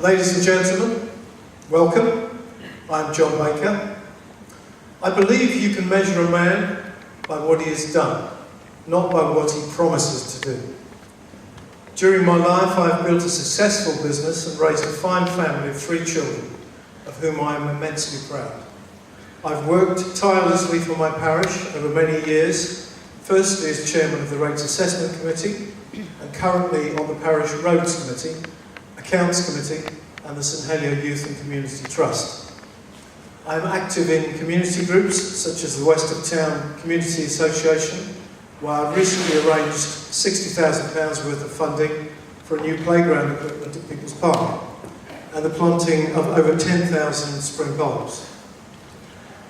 Ladies and gentlemen, welcome. I'm John Baker. I believe you can measure a man by what he has done, not by what he promises to do. During my life, I have built a successful business and raised a fine family of 3 children, of whom I am immensely proud. I've worked tirelessly for my parish over many years, firstly as chairman of the Rates Assessment Committee, and currently on the Parish Roads Committee, Accounts Committee, and the St Helier Youth and Community Trust. I am active in community groups such as the West of Town Community Association, where I recently arranged £60,000 worth of funding for a new playground equipment at People's Park and the planting of over 10,000 spring bulbs.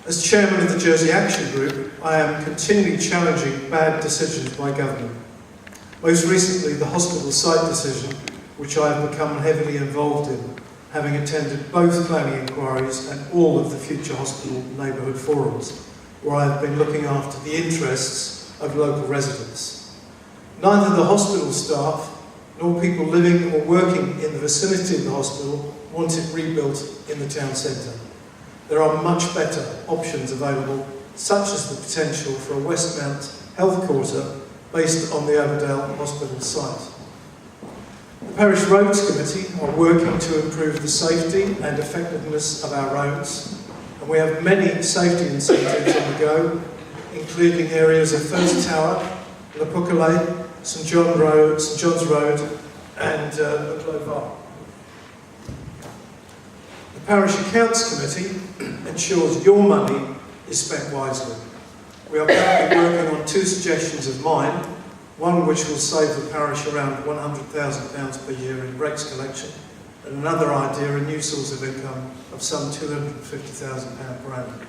As chairman of the Jersey Action Group, I am continually challenging bad decisions by government. Most recently, the hospital site decision, which I have become heavily involved in, having attended both planning inquiries and all of the future hospital neighbourhood forums, where I have been looking after the interests of local residents. Neither the hospital staff nor people living or working in the vicinity of the hospital want it rebuilt in the town centre. There are much better options available, such as the potential for a Westmount health quarter based on the Overdale Hospital site. The Parish Roads Committee are working to improve the safety and effectiveness of our roads, and we have many safety incentives on the go, including areas of First Tower, Lapucalay, St John's Road and Clovar. The Parish Accounts Committee ensures your money is spent wisely. We are currently working on 2 suggestions of mine, one which will save the parish around £100,000 per year in rates collection, and another idea, a new source of income of some £250,000 per annum.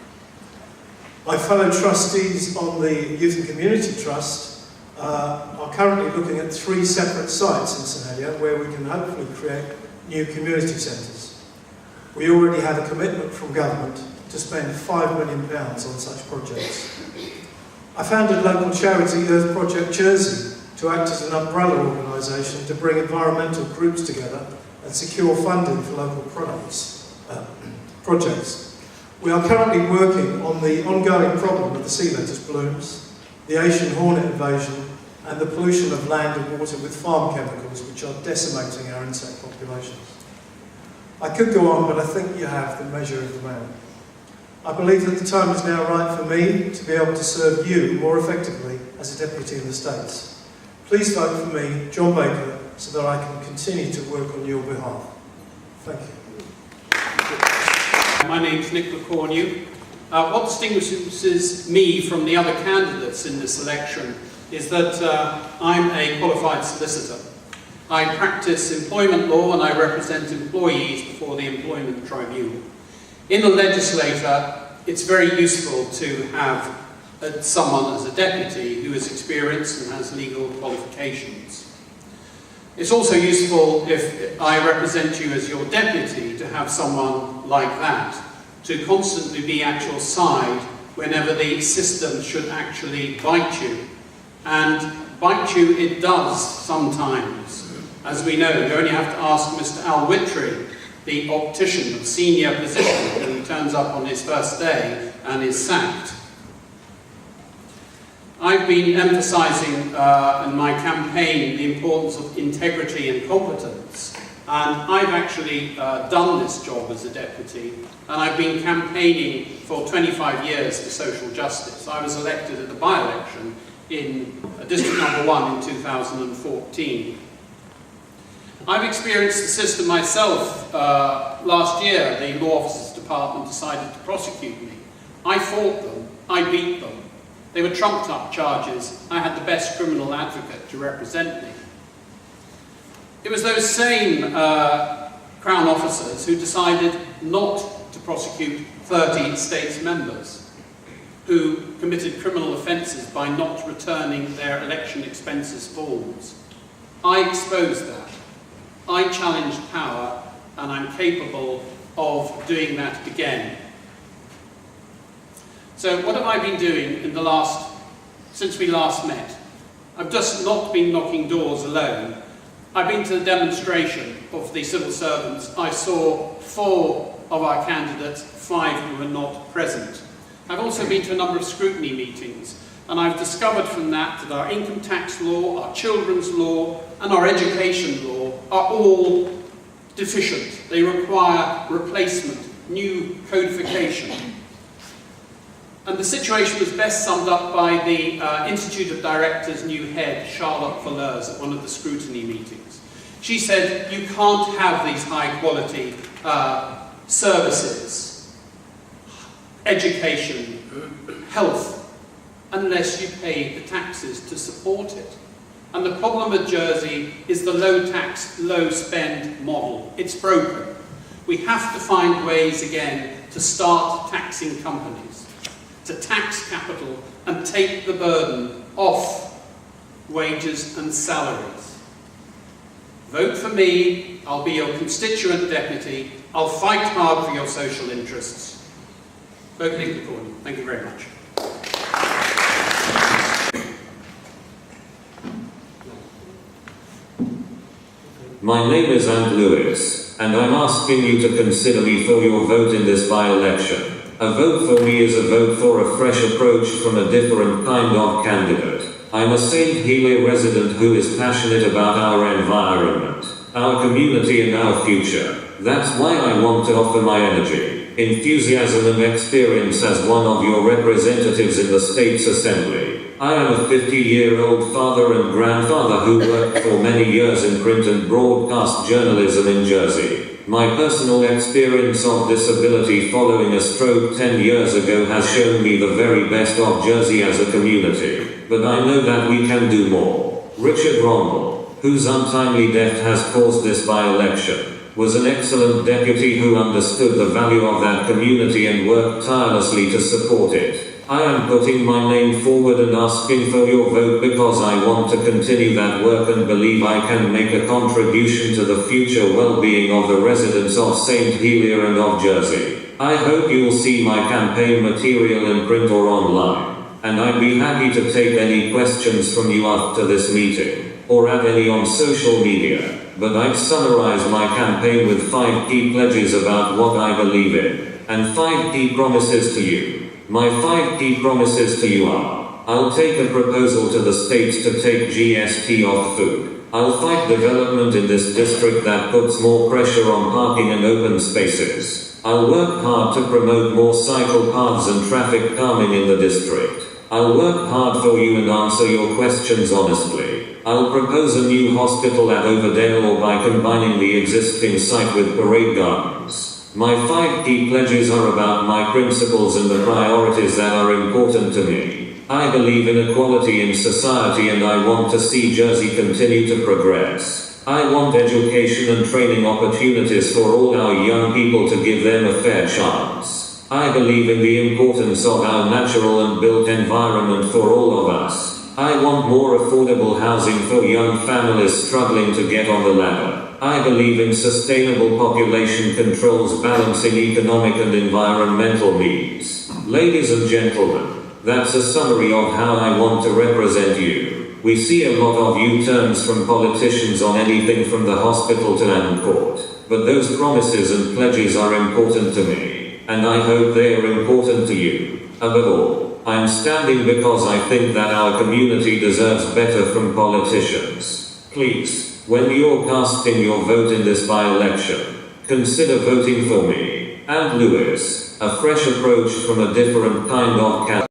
My fellow trustees on the Youth and Community Trust are currently looking at 3 separate sites in St Helier where we can hopefully create new community centres. We already have a commitment from government to spend £5 million on such projects. I founded local charity Earth Project Jersey to act as an umbrella organisation to bring environmental groups together and secure funding for local projects. We are currently working on the ongoing problem of the sea lettuce blooms, the Asian hornet invasion, and the pollution of land and water with farm chemicals which are decimating our insect populations. I could go on, but I think you have the measure of the man. I believe that the time is now right for me to be able to serve you more effectively as a deputy in the States. Please vote for me, John Baker, so that I can continue to work on your behalf. Thank you. My name's Cornu. What distinguishes me from the other candidates in this election is that I'm a qualified solicitor. I practice employment law and I represent employees before the Employment Tribunal. In the legislature, it's very useful to have someone as a deputy who is experienced and has legal qualifications. It's also useful, if I represent you as your deputy, to have someone like that, to constantly be at your side whenever the system should actually bite you. And bite you it does sometimes. As we know, you only have to ask Mr. Al Whitry, the optician of senior position, when he turns up on his first day and is sacked. I've been emphasising in my campaign the importance of integrity and competence, and I've actually done this job as a deputy, and I've been campaigning for 25 years for social justice. I was elected at the by-election in District Number 1 in 2014. I've experienced the system myself. Last year, the Law Officers Department decided to prosecute me. I fought them, I beat them. They were trumped up charges. I had the best criminal advocate to represent me. It was those same Crown officers who decided not to prosecute 30 States members who committed criminal offences by not returning their election expenses forms. I exposed that. I challenged power, and I'm capable of doing that again. So what have I been doing since we last met? I've just not been knocking doors alone. I've been to the demonstration of the civil servants. I saw 4 of our candidates, 5 who were not present. I've also been to a number of scrutiny meetings, and I've discovered from that that our income tax law, our children's law, and our education law are all deficient. They require replacement, new codification. And the situation was best summed up by the Institute of Directors' new head, Charlotte Valeurs, at one of the scrutiny meetings. She said, you can't have these high-quality services, education, health, unless you pay the taxes to support it. And the problem with Jersey is the low-tax, low-spend model. It's broken. We have to find ways again to start taxing companies, to tax capital and take the burden off wages and salaries. Vote for me. I'll be your constituent deputy. I'll fight hard for your social interests. Vote Nicola Cornu. Thank you very much. My name is St Lewis, and I'm asking you to consider me for your vote in this by-election. A vote for me is a vote for a fresh approach from a different kind of candidate. I'm a St Helier resident who is passionate about our environment, our community and our future. That's why I want to offer my energy, enthusiasm and experience as one of your representatives in the State's Assembly. I am a 50-year-old father and grandfather who worked for many years in print and broadcast journalism in Jersey. My personal experience of disability following a stroke 10 years ago has shown me the very best of Jersey as a community. But I know that we can do more. Richard Rommel, whose untimely death has caused this by-election, was an excellent deputy who understood the value of that community and worked tirelessly to support it. I am putting my name forward and asking for your vote because I want to continue that work and believe I can make a contribution to the future well-being of the residents of St Helier and of Jersey. I hope you'll see my campaign material in print or online, and I'd be happy to take any questions from you after this meeting, or add any on social media, but I'd summarize my campaign with 5 key pledges about what I believe in, and 5 key promises to you. My 5 key promises to you are: I'll take a proposal to the states to take GST off food. I'll fight development in this district that puts more pressure on parking and open spaces. I'll work hard to promote more cycle paths and traffic calming in the district. I'll work hard for you and answer your questions honestly. I'll propose a new hospital at Overdale or by combining the existing site with parade gardens. My 5 key pledges are about my principles and the priorities that are important to me. I believe in equality in society and I want to see Jersey continue to progress. I want education and training opportunities for all our young people to give them a fair chance. I believe in the importance of our natural and built environment for all of us. I want more affordable housing for young families struggling to get on the ladder. I believe in sustainable population controls balancing economic and environmental needs. Ladies and gentlemen, that's a summary of how I want to represent you. We see a lot of U-turns from politicians on anything from the hospital to land court. But those promises and pledges are important to me, and I hope they are important to you. Above all, I'm standing because I think that our community deserves better from politicians. Please, when you're casting your vote in this by-election, consider voting for me, St Lewis, a fresh approach from a different kind of candidate.